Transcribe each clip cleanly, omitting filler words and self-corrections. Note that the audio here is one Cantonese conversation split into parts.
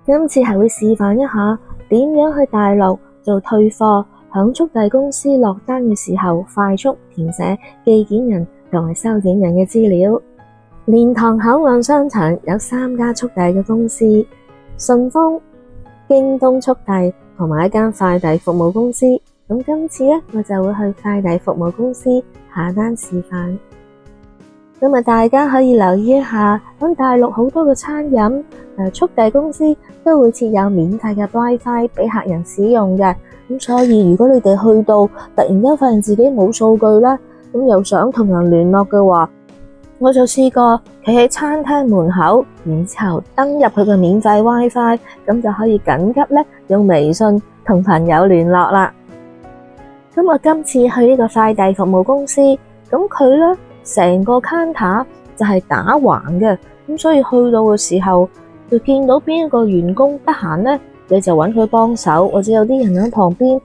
今次係會示範一下點樣去大陸做退貨，響速遞公司落單嘅時候快速填寫寄件人同埋收件人嘅資料。蓮塘口岸商場有3家速遞嘅公司，順豐、京東速遞同埋一間快遞服務公司。咁今次呢，我就會去快遞服務公司下單示範。咁啊，大家可以留意一下，喺大陸好多嘅餐飲速遞公司都會設有免費嘅 WiFi 俾客人使用嘅。咁所以如果你哋去到突然間發現自己冇數據啦，咁又想同人聯絡嘅話，我就試過企喺餐廳門口，然之後登入佢嘅免費 WiFi，咁就可以緊急咧用微信同朋友聯絡啦。咁我今次去呢個快遞服務公司，咁佢咧成個 counter 就係打橫嘅，咁所以去到嘅時候，就見到邊一個員工得閒咧，你就揾佢幫手，或者有啲人喺旁邊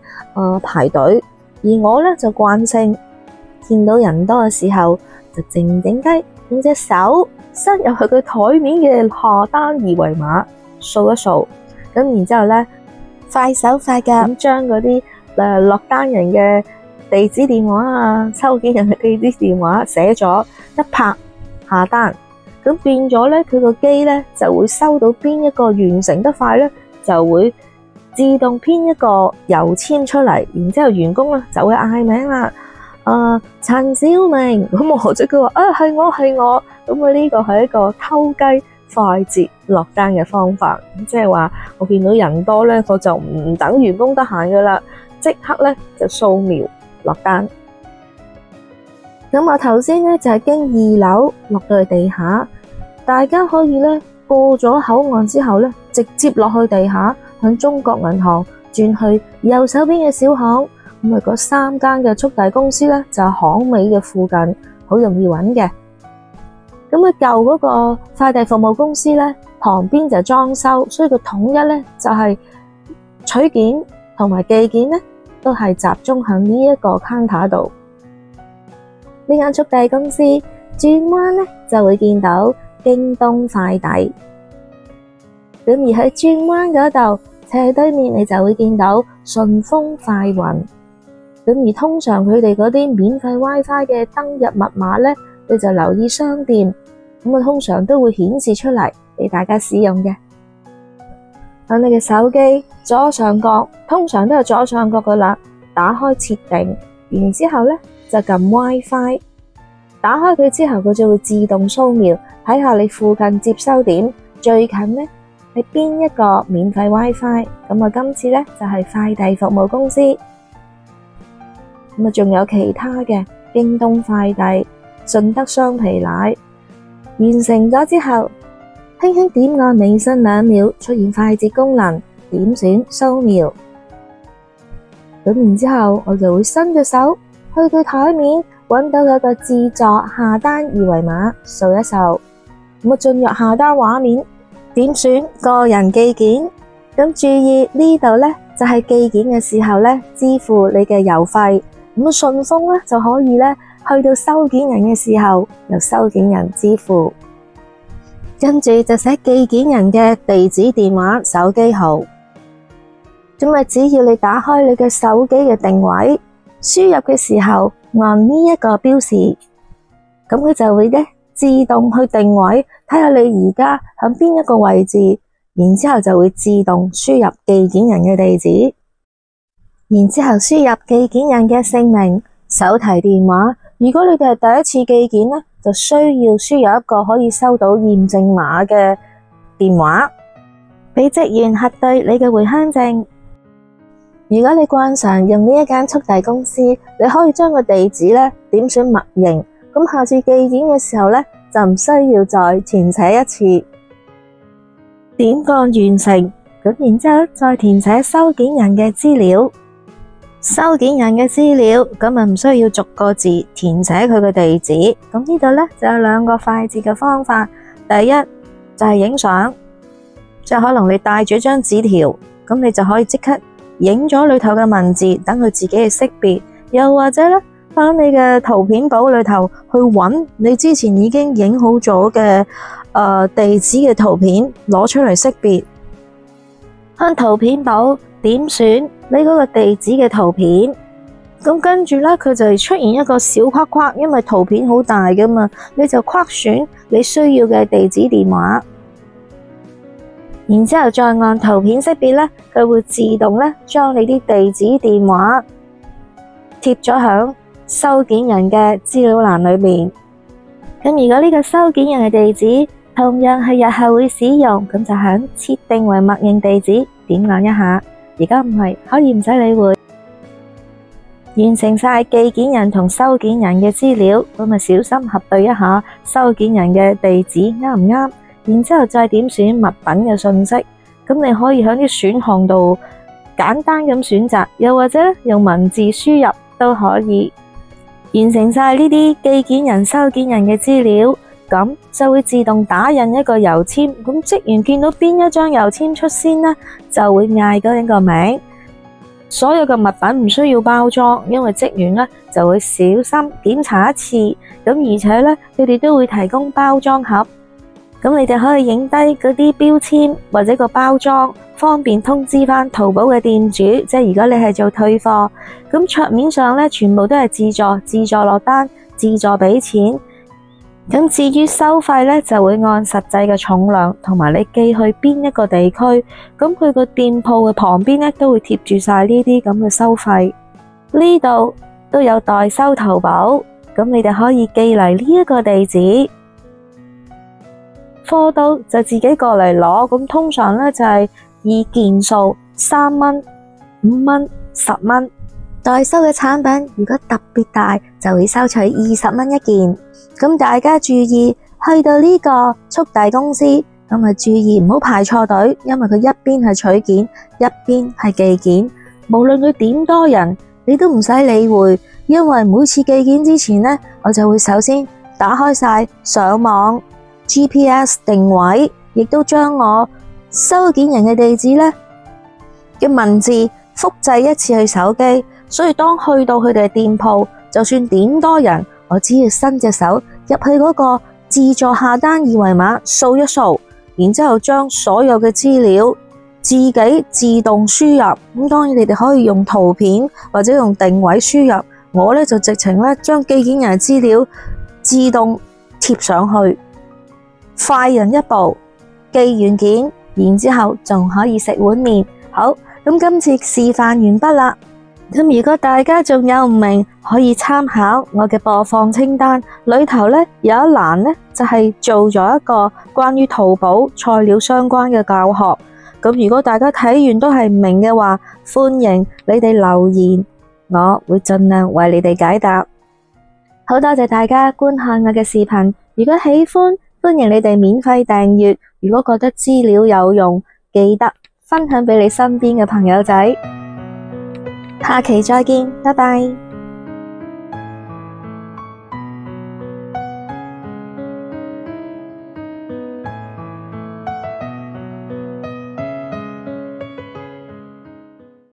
排隊。而我咧就慣性見到人多嘅時候，就靜靜雞用隻手伸入去佢台面嘅下單二維碼掃一掃，咁然之後咧快手快腳咁將嗰啲落單人嘅地址電話啊、收件人嘅地址電話寫咗一拍下單，咁變咗咧佢個機咧就會收到邊一個完成得快咧，就會自動編一個郵籤出嚟，然之後員工咧就會嗌名啦。陳小明，咁我或者佢話係我，咁呢個係一個偷雞快捷落單嘅方法，即係話我見到人多咧，我就唔等員工得閒噶啦，即刻咧就掃描落單。咁我頭先咧就係經2樓落到去地下，大家可以咧過咗口岸之後咧，直接落去地下，向中國銀行轉去右手邊嘅小巷。咁啊，嗰3間嘅速遞公司咧就係巷尾嘅附近，好容易揾嘅。咁啊，舊嗰個快遞服務公司咧，旁邊就裝修，所以佢統一咧就係取件同埋寄件咧，都係集中喺呢一個 counter 度。呢間速遞公司轉彎咧就會見到京東快遞，咁而喺轉彎嗰度斜對面，你就會見到順豐快運。咁而通常佢哋嗰啲免費 WiFi 嘅登入密碼咧，你就留意商店，咁啊通常都會顯示出嚟俾大家使用嘅。喺你嘅手機左上角，通常都係左上角噶啦，打開設定，然之後咧就撳 WiFi， 打開佢之後，佢就會自動掃描，睇下你附近接收點最近咧係邊一個免費 WiFi。咁啊，今次咧就係快遞服務公司。咁啊，仲有其他嘅京東快遞、順德雙皮奶。完成咗之後，輕輕點按微信2秒，出現快捷功能，點選掃描。咁然之後，我就會伸隻手去佢台面，揾到嗰個自助下單二維碼，掃一掃。咁啊，進入下單畫面，點選個人寄件。咁注意呢度咧，就係寄件嘅時候咧，支付你嘅郵費。咁順豐咧就可以咧，去到收件人嘅時候，由收件人支付，跟住就寫寄件人嘅地址、電話、手機號。咁啊，只要你打開你嘅手機嘅定位，輸入嘅時候按呢一個標示，咁佢就會咧自動去定位，睇下你而家喺邊一個位置，然之後就會自動輸入寄件人嘅地址。然之後輸入寄件人嘅姓名、手提電話。如果你哋係第一次寄件咧，就需要輸入一個可以收到驗證碼嘅電話，俾職員核對你嘅回鄉證。如果你慣常用呢一間速遞公司，你可以將個地址咧點選默認，咁下次寄件嘅時候咧就唔需要再填寫一次。點按完成，咁然之後再填寫收件人嘅資料。收件人嘅資料，咁啊唔需要逐個字填寫佢嘅地址。咁呢度咧就有2個快捷嘅方法。第一就係影相，即係可能你帶住張紙條，咁你就可以即刻影咗裏頭嘅文字，等佢自己去識別。又或者咧，喺你嘅圖片簿裏頭去揾你之前已經影好咗嘅地址嘅圖片，攞出嚟識別。向圖片簿點選你嗰個地址嘅圖片。咁跟住咧，佢就出現一個小框框，因為圖片好大噶嘛，你就框選你需要嘅地址電話，然之後再按圖片識別咧，佢會自動咧將你啲地址電話貼咗響收件人嘅資料欄裏面。咁如果呢個收件人嘅地址同樣係日後會使用，咁就響設定為默認地址，點按一下。而家唔係，可以唔使理會。完成晒寄件人同收件人嘅資料，咁啊小心核對一下收件人嘅地址啱唔啱，然之後再點選物品嘅信息。咁你可以喺啲選項度簡單咁選擇，又或者用文字輸入都可以。完成晒呢啲寄件人、收件人嘅資料，咁就會自動打印一個郵籤。咁職員見到邊一張郵籤出先呢，就會嗌嗰人個名。所有嘅物品唔需要包裝，因為職員呢就會小心檢查一次。咁而且呢，佢哋都會提供包裝盒。咁你哋可以影低嗰啲標籤或者個包裝，方便通知返淘寶嘅店主。即係如果你係做退貨，咁桌面上呢全部都係自助落單，自助俾錢。咁至於收費呢，就會按實際嘅重量同埋你寄去邊一個地區，咁佢個店鋪嘅旁邊呢都會貼住晒呢啲咁嘅收費。呢度都有代收淘寶，咁你哋可以寄嚟呢一個地址，貨到就自己過嚟攞。咁通常呢就係以件數3蚊、5蚊、10蚊。代收嘅產品如果特別大，就會收取20蚊一件。咁大家注意，去到呢個速遞公司，咁啊注意唔好排錯隊，因為佢一邊係取件，一邊係寄件。無論佢點多人，你都唔使理會，因為每次寄件之前呢，我就會首先打開晒上網 GPS 定位，亦都將我收件人嘅地址呢嘅文字複製一次去手機。所以當去到佢哋嘅店鋪，就算點多人，我只要伸隻手入去嗰個自助下單二維碼掃一掃，然之後將所有嘅資料自己自動輸入。咁當然你哋可以用圖片或者用定位輸入，我呢就直情呢將寄件人嘅資料自動貼上去，快人一步，寄完件，然之後仲可以食碗麵。好，咁今次示範完畢啦。咁如果大家仲有唔明，可以參考我嘅播放清單，裏頭呢有一欄呢就係做咗一個關於淘寶菜料相關嘅教學。咁如果大家睇完都係唔明嘅話，歡迎你哋留言，我會盡量為你哋解答。好多謝大家觀看我嘅視頻，如果喜歡，歡迎你哋免費訂閱。如果覺得資料有用，記得分享俾你身邊嘅朋友仔。下期再見，拜拜。